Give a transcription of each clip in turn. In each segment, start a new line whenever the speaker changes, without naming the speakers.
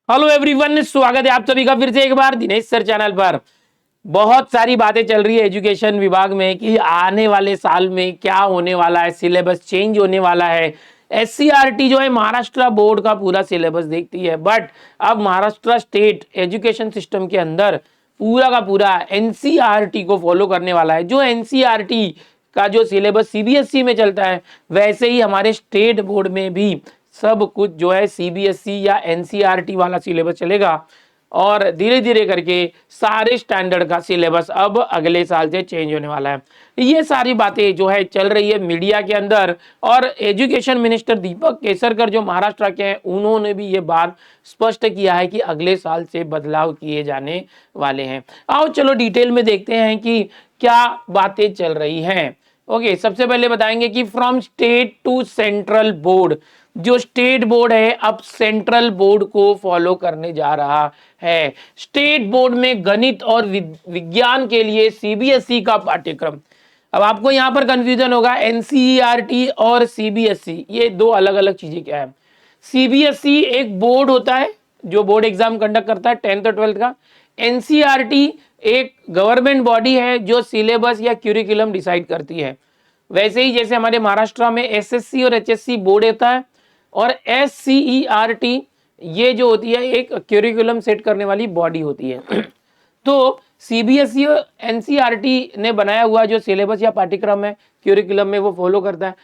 Hello everyone, स्वागत है आप सभी का फिर से एक बार दिनेश सर चैनल पर। बहुत सारी बातें चल रही है एजुकेशन विभाग में कि आने वाले साल में क्या होने वाला है, सिलेबस चेंज होने वाला है। एससीईआरटी जो है महाराष्ट्र बोर्ड का पूरा सिलेबस देखती है, बट अब महाराष्ट्र स्टेट एजुकेशन सिस्टम के अंदर पूरा का पूरा एनसीईआरटी को फॉलो करने वाला है। जो एनसीईआरटी का जो सिलेबस सीबीएसई में चलता है, वैसे ही हमारे स्टेट बोर्ड में भी सब कुछ जो है सीबीएसई या एनसीईआरटी वाला सिलेबस चलेगा और धीरे धीरे करके सारे स्टैंडर्ड का सिलेबस अब अगले साल से चेंज होने वाला है। ये सारी बातें जो है चल रही है मीडिया के अंदर, और एजुकेशन मिनिस्टर दीपक केसरकर जो महाराष्ट्र के हैं, उन्होंने भी ये बात स्पष्ट किया है कि अगले साल से बदलाव किए जाने वाले हैं। आओ चलो डिटेल में देखते हैं कि क्या बातें चल रही हैं। ओके, सबसे पहले बताएंगे कि from state to central board, जो स्टेट बोर्ड है अब सेंट्रल बोर्ड को फॉलो करने जा रहा है। स्टेट बोर्ड में गणित और विज्ञान के लिए सीबीएसई का पाठ्यक्रम। अब आपको यहां पर कंफ्यूजन होगा, एनसीईआरटी और सीबीएसई ये दो अलग अलग चीजें क्या है। सीबीएसई एक बोर्ड होता है जो बोर्ड एग्जाम कंडक्ट करता है 10th और 12th का। एनसीईआरटी एक गवर्नमेंट बॉडी है जो सिलेबस या क्यूरिकुलम डिसाइड करती है। वैसे ही जैसे हमारे महाराष्ट्र में एसएससी और एचएससी बोर्ड होता है, और एससीईआरटी ये जो होती है एक क्यूरिकुलम सेट करने वाली बॉडी होती है। तो सीबीएसई और एनसीईआरटी ने बनाया हुआ जो सिलेबस या पाठ्यक्रम है क्यूरिकुलम में वो फॉलो करता है।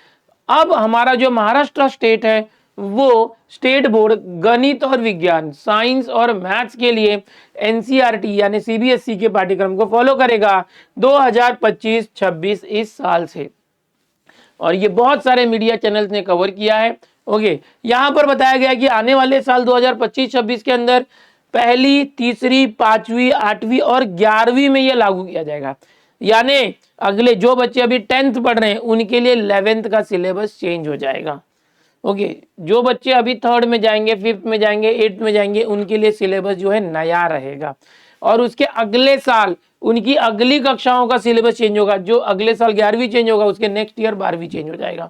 अब हमारा जो महाराष्ट्र स्टेट है वो स्टेट बोर्ड गणित और विज्ञान, साइंस और मैथ्स के लिए एनसीईआरटी यानी सीबीएसई के पाठ्यक्रम को फॉलो करेगा 2025-26 इस साल से। और ये बहुत सारे मीडिया चैनल्स ने कवर किया है। ओके, यहां पर बताया गया कि आने वाले साल 2025-26 के अंदर पहली, तीसरी, पांचवी, आठवीं और 11वीं में ये लागू किया जाएगा। यानी अगले जो बच्चे अभी 10th पढ़ रहे हैं उनके लिए 11th का सिलेबस चेंज हो जाएगा। ओके, जो बच्चे अभी 3rd में जाएंगे, 5th में जाएंगे, 8th में जाएंगे, उनके लिए सिलेबस जो है नया रहेगा। और उसके अगले साल उनकी अगली कक्षाओं का सिलेबस चेंज होगा। जो अगले साल 11वीं चेंज होगा, उसके नेक्स्ट ईयर 12वीं चेंज हो जाएगा।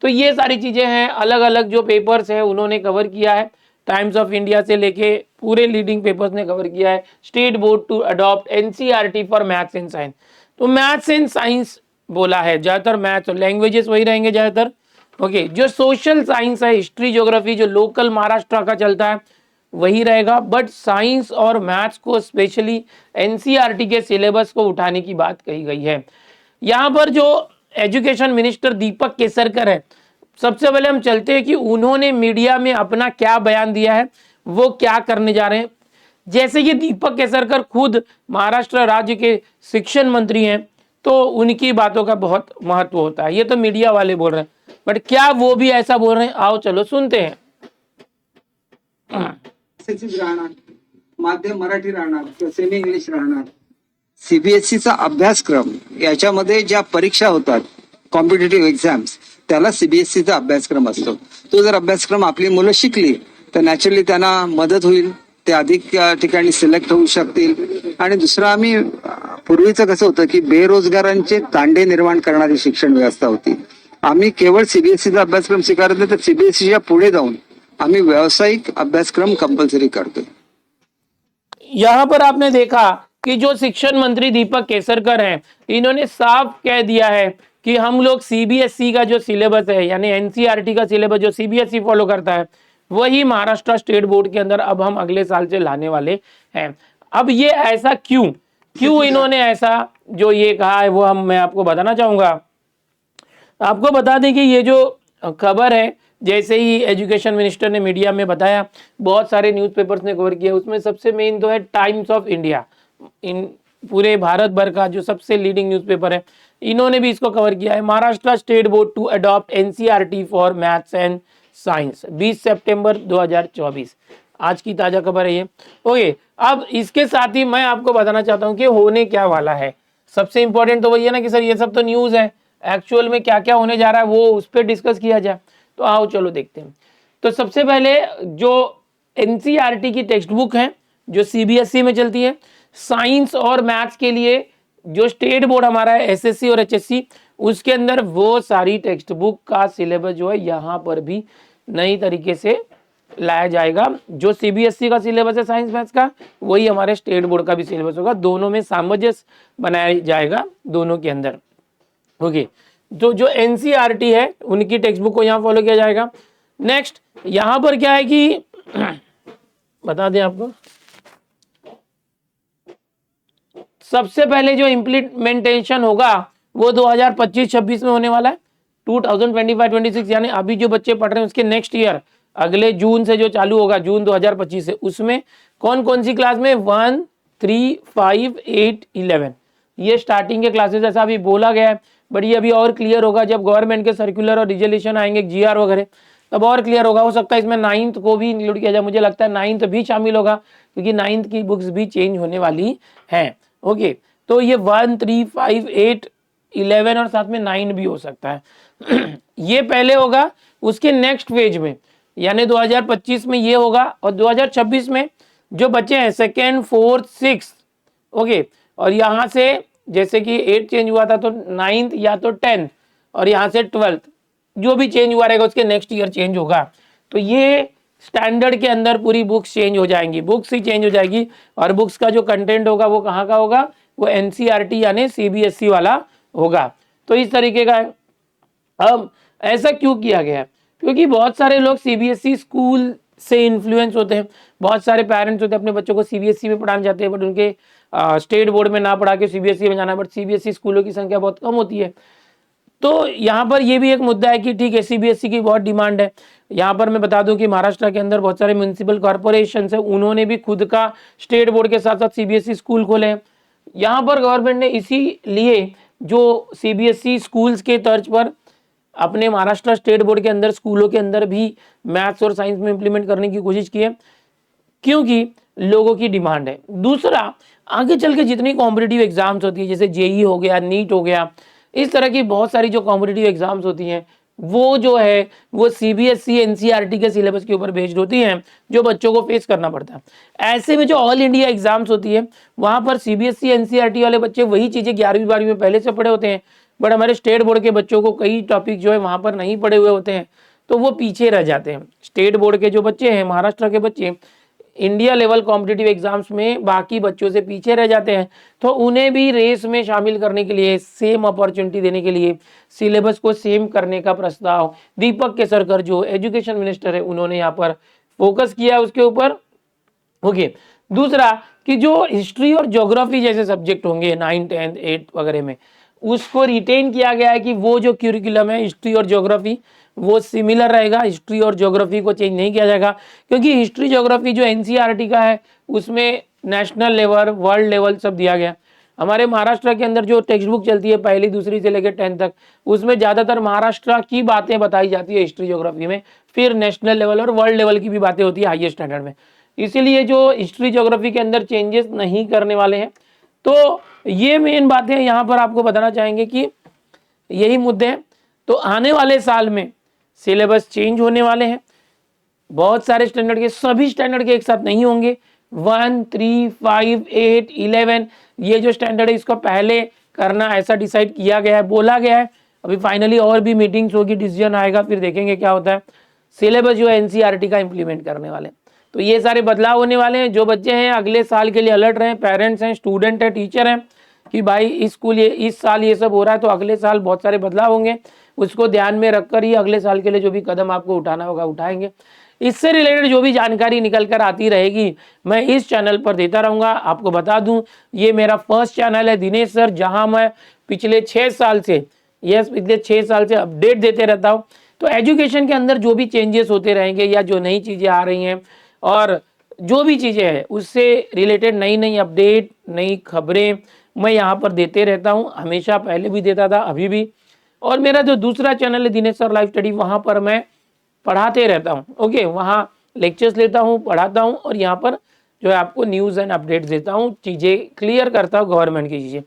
तो ये सारी चीजें हैं, अलग अलग जो पेपर्स है उन्होंने कवर किया है। टाइम्स ऑफ इंडिया से लेके पूरे लीडिंग पेपर्स ने कवर किया है। State board to adopt NCERT for maths and science. तो मैथ्स एंड साइंस बोला है, ज्यादातर मैथ्स और लैंग्वेजेस वही रहेंगे ज्यादातर। ओके, जो सोशल साइंस है, हिस्ट्री, ज्योग्राफी, जो लोकल महाराष्ट्र का चलता है वही रहेगा, बट साइंस और मैथ्स को स्पेशली एनसीईआरटी के सिलेबस को उठाने की बात कही गई है। यहाँ पर जो एजुकेशन मिनिस्टर दीपक केसरकर है, सबसे पहले हम चलते हैं कि उन्होंने मीडिया में अपना क्या बयान दिया है, वो क्या करने जा रहे हैं। जैसे कि दीपक केसरकर खुद महाराष्ट्र राज्य के शिक्षण मंत्री हैं, तो उनकी बातों का बहुत महत्व होता है। ये तो मीडिया वाले बोल रहे हैं, बट क्या वो भी ऐसा बोल रहे हैं? आओ चलो सुनते हैं।
राहणार, माध्यम मराठी राहणार किंवा सेमी इंग्लिश राहणार। सीबीएसईचा अभ्यासक्रम याच्यामध्ये ज्या परीक्षा होतात, कॉम्पिटेटिव्ह एक्झाम्स, त्याला सीबीएसईचा अभ्यासक्रम असतो। तो जर अभ्यासक्रम आपली मुलं शिकली तर नॅचरली त्यांना मदत होईल, ते अधिक ठिकाणी सिलेक्ट होऊ शकतील। आणि दुसरं, आम्ही पूर्वीचं कसं होतं की बेरोजगारांचे तांडे निर्माण करणारी शिक्षण व्यवस्था होती। आम्ही केवळ सीबीएसईचा अभ्यासक्रम स्वीकारत नाही, तर सीबीएसईच्या पुढे जाऊन आम्ही व्यावसायिक अभ्यासक्रम कंपल्सरी करते।
यहाँ पर आपने देखा कि जो शिक्षण मंत्री दीपक केसरकर हैं, इन्होंने साफ कह दिया है कि हम लोग सीबीएसई का जो सिलेबस है यानी एनसीईआरटी का सिलेबस जो सीबीएसई फॉलो करता है, वही महाराष्ट्र स्टेट बोर्ड के अंदर अब हम अगले साल से लाने वाले हैं। अब ये ऐसा क्यों इन्होंने ऐसा जो ये कहा है वो मैं आपको बताना चाहूंगा। आपको बता दें कि ये जो खबर है, जैसे ही एजुकेशन मिनिस्टर ने मीडिया में बताया, बहुत सारे न्यूज़पेपर्स ने कवर किया। उसमें सबसे मेन तो है टाइम्स ऑफ इंडिया, इन पूरे भारत भर का जो सबसे लीडिंग न्यूज़पेपर है, इन्होंने भी इसको कवर किया है। Maharashtra state board to adopt NCERT for maths and science, 20 सितंबर 2024 आज की ताजा खबर है ये। ओके, अब इसके साथ ही मैं आपको बताना चाहता हूँ कि होने क्या वाला है। सबसे इंपॉर्टेंट तो वही है ना कि सर ये सब तो न्यूज़ है, एक्चुअल में क्या क्या होने जा रहा है वो उस पर डिस्कस किया जाए। तो आओ चलो देखते हैं। तो सबसे पहले जो एनसीईआरटी की टेक्स्ट बुक है जो सीबीएसई में चलती है, साइंस और मैथ्स के लिए जो स्टेट बोर्ड हमारा है एसएससी और एचएससी, उसके अंदर वो सारी टेक्स्ट बुक का सिलेबस जो है यहाँ पर भी नई तरीके से लाया जाएगा। जो सीबीएसई का सिलेबस है साइंस मैथ्स का, वही हमारे स्टेट बोर्ड का भी सिलेबस होगा। दोनों में सामंजस्य बनाया जाएगा दोनों के अंदर। ओके, तो जो एनसीईआरटी है उनकी टेक्स्ट बुक को यहाँ फॉलो किया जाएगा। नेक्स्ट यहाँ पर क्या है कि बता दें आपको, सबसे पहले जो इम्प्लीमेंटेशन होगा वो 2025-26 में होने वाला है। 2025-26 यानी अभी जो बच्चे पढ़ रहे हैं उसके नेक्स्ट ईयर, अगले जून से जो चालू होगा, जून 2025 से, उसमें कौन कौन सी क्लास में 1, 3, 5, 8, 11 ये स्टार्टिंग के क्लासेस ऐसा अभी बोला गया है। बट ये अभी और क्लियर होगा जब गवर्नमेंट के सर्कुलर और रिजोल्यूशन आएंगे, जीआर वगैरह, तब और क्लियर होगा। हो सकता है इसमें 9th को भी इंक्लूड किया जाए, मुझे लगता है 9th भी शामिल होगा क्योंकि 9th की बुक्स भी चेंज होने वाली हैं। ओके, तो ये 1, 3, 5, 8, 11 और साथ में 9 भी हो सकता है ये पहले होगा। उसके नेक्स्ट फेज में यानी 2025 में ये होगा, और 2026 में जो बच्चे हैं 2nd, 4th, 6th, ओके, और यहाँ से जैसे कि 8 चेंज हुआ था तो 9th या तो 10th, और यहाँ से 12th जो भी चेंज हुआ रहेगा उसके नेक्स्ट ईयर चेंज होगा। तो ये स्टैंडर्ड के अंदर पूरी बुक्स चेंज हो जाएंगी, बुक्स ही चेंज हो जाएगी, और बुक्स का जो कंटेंट होगा वो कहाँ का होगा, वो एनसीईआरटी यानी सीबीएसई वाला होगा। तो इस तरीके का है। अब ऐसा क्यों किया गया है, क्योंकि बहुत सारे लोग सीबीएसई स्कूल से इन्फ्लुएंस होते हैं, बहुत सारे पेरेंट्स होते हैं अपने बच्चों को सीबीएसई में पढ़ाना चाहते हैं, बट उनके स्टेट बोर्ड में ना पढ़ा के सीबीएसई में जाना, बट सीबीएसई स्कूलों की संख्या बहुत कम होती है। तो यहाँ पर ये भी एक मुद्दा है कि ठीक है सीबीएसई की बहुत डिमांड है। यहाँ पर मैं बता दूं कि महाराष्ट्र के अंदर बहुत सारे म्यूनिसिपल कॉर्पोरेशन है, उन्होंने भी खुद का स्टेट बोर्ड के साथ साथ सीबीएसई स्कूल खोले हैं। यहाँ पर गवर्नमेंट ने इसीलिए जो सीबीएसई स्कूल्स के तर्ज पर अपने महाराष्ट्र स्टेट बोर्ड के अंदर स्कूलों के अंदर भी मैथ्स और साइंस में इंप्लीमेंट करने की कोशिश की है, क्योंकि लोगों की डिमांड है। दूसरा, आगे चल के जितनी कॉम्पिटिटिव एग्जाम्स होती है, जैसे जेई हो गया, नीट हो गया, इस तरह की बहुत सारी जो कॉम्पिटिटिव एग्जाम्स होती हैं, वो जो है वो सीबीएसई एनसीईआरटी के सिलेबस के ऊपर बेस्ड होती हैं, जो बच्चों को फेस करना पड़ता है। ऐसे में जो ऑल इंडिया एग्जाम्स होती है, वहाँ पर सीबीएसई एनसीईआरटी वाले बच्चे वही चीज़ें 11वीं 12वीं में पहले से पढ़े होते हैं, बट हमारे स्टेट बोर्ड के बच्चों को कई टॉपिक जो है वहाँ पर नहीं पढ़े हुए होते हैं, तो वो पीछे रह जाते हैं। स्टेट बोर्ड के जो बच्चे हैं, महाराष्ट्र के बच्चे, इंडिया लेवल कॉम्पिटिटिव एग्जाम्स में बाकी बच्चों से पीछे रह जाते हैं। तो उन्हें भी रेस में शामिल करने के लिए, सेम अपॉर्चुनिटी देने के लिए, सिलेबस को सेम करने का प्रस्ताव दीपक केसरकर जो एजुकेशन मिनिस्टर है उन्होंने यहाँ पर फोकस किया उसके ऊपर। ओके, दूसरा कि जो हिस्ट्री और ज्योग्राफी जैसे सब्जेक्ट होंगे 9, 10, 8 वगैरह में, उसको रिटेन किया गया है कि वो जो क्यूरिकुलम है हिस्ट्री और ज्योग्राफी वो सिमिलर रहेगा, हिस्ट्री और ज्योग्राफी को चेंज नहीं किया जाएगा। क्योंकि हिस्ट्री ज्योग्राफी जो एनसीईआरटी का है उसमें नेशनल लेवल, वर्ल्ड लेवल सब दिया गया। हमारे महाराष्ट्र के अंदर जो टेक्स्ट बुक चलती है 1ली, 2री से लेकर 10th तक, उसमें ज़्यादातर महाराष्ट्र की बातें बताई जाती है हिस्ट्री ज्योग्राफी में, फिर नेशनल लेवल और वर्ल्ड लेवल की भी बातें होती है हाईएस्ट स्टैंडर्ड में। इसीलिए जो हिस्ट्री ज्योग्राफी के अंदर चेंजेस नहीं करने वाले हैं। तो ये मेन बातें यहाँ पर आपको बताना चाहेंगे कि यही मुद्दे हैं। तो आने वाले साल में सिलेबस चेंज होने वाले हैं, बहुत सारे स्टैंडर्ड के, सभी स्टैंडर्ड के एक साथ नहीं होंगे। 1, 3, 5, 8, 11 ये जो स्टैंडर्ड है इसको पहले करना ऐसा डिसाइड किया गया है, बोला गया है। अभी फाइनली और भी मीटिंग्स होगी, डिसीजन आएगा, फिर देखेंगे क्या होता है। सिलेबस जो है एनसीईआरटी का इंप्लीमेंट करने वाले हैं। तो ये सारे बदलाव होने वाले हैं। जो बच्चे हैं अगले साल के लिए अलर्ट रहें, पेरेंट्स हैं, स्टूडेंट हैं, टीचर हैं, कि भाई इस स्कूल इस साल ये सब हो रहा है तो अगले साल बहुत सारे बदलाव होंगे, उसको ध्यान में रखकर ही अगले साल के लिए जो भी कदम आपको उठाना होगा उठाएंगे। इससे रिलेटेड जो भी जानकारी निकल कर आती रहेगी मैं इस चैनल पर देता रहूँगा। आपको बता दूं ये मेरा फर्स्ट चैनल है दिनेश सर, जहां मैं पिछले 6 साल से पिछले 6 साल से अपडेट देते रहता हूँ। तो एजुकेशन के अंदर जो भी चेंजेस होते रहेंगे या जो नई चीज़ें आ रही हैं और जो भी चीज़ें हैं उससे रिलेटेड नई नई अपडेट, नई खबरें मैं यहाँ पर देते रहता हूँ, हमेशा पहले भी देता था, अभी भी। और मेरा जो दूसरा चैनल है दिनेश सर लाइव स्टडी, वहाँ पर मैं पढ़ाते रहता हूँ। ओके, वहाँ लेक्चर्स लेता हूँ, पढ़ाता हूँ, और यहाँ पर जो है आपको न्यूज़ एंड अपडेट्स देता हूँ, चीज़ें क्लियर करता हूँ, गवर्नमेंट की चीज़ें।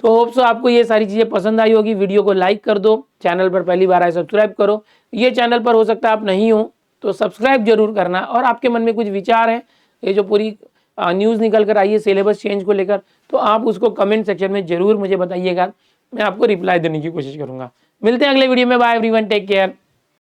तो होप सो आपको ये सारी चीज़ें पसंद आई होगी। वीडियो को लाइक कर दो, चैनल पर पहली बार आए सब्सक्राइब करो। ये चैनल पर हो सकता है आप नहीं हो तो सब्सक्राइब जरूर करना। और आपके मन में कुछ विचार है, ये जो पूरी न्यूज़ निकल कर आई है सिलेबस चेंज को लेकर, तो आप उसको कमेंट सेक्शन में जरूर मुझे बताइएगा, मैं आपको रिप्लाई देने की कोशिश करूँगा। मिलते हैं अगले वीडियो में। Bye everyone, take care.